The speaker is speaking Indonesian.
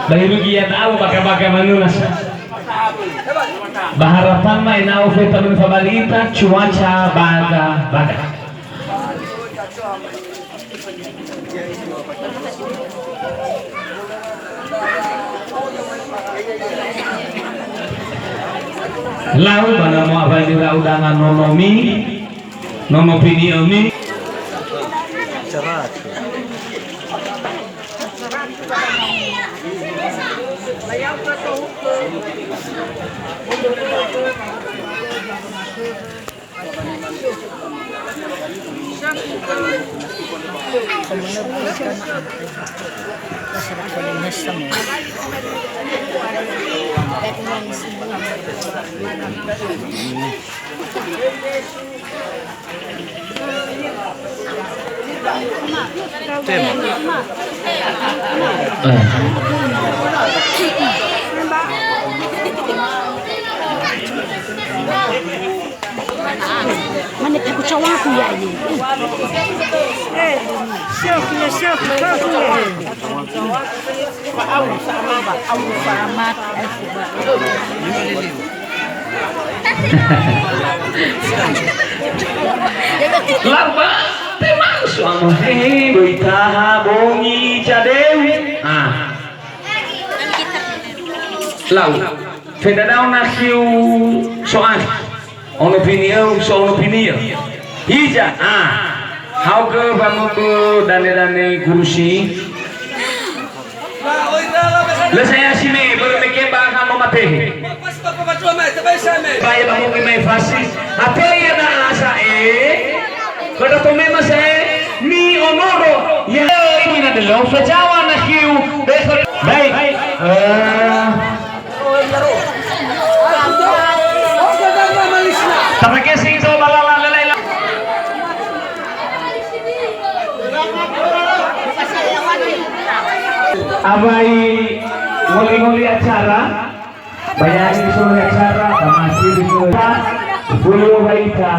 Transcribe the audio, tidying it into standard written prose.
Bahiru giat tahu pakai manunas. Baharapan may nao vitamin fabalita cuaca baga. Lalu pada mau apa ini undangan nono pini ini. Mana aku cawa aku ya ini. Syok ya. Lama temang suamo beritaha bongi cadewi. Lau fedadau nasiu soal ono pinio hija hau ke bamuku dane kursi le saya sini belum mikir bahkan memate bayi bangun mai fasi apa ya na asa kada to mema se mi onoro ya ini na delo sajawa na hiu baik tapi kesing so balala lelai abai ngoli acara bayari disuruh acara masih disuruh bulu baita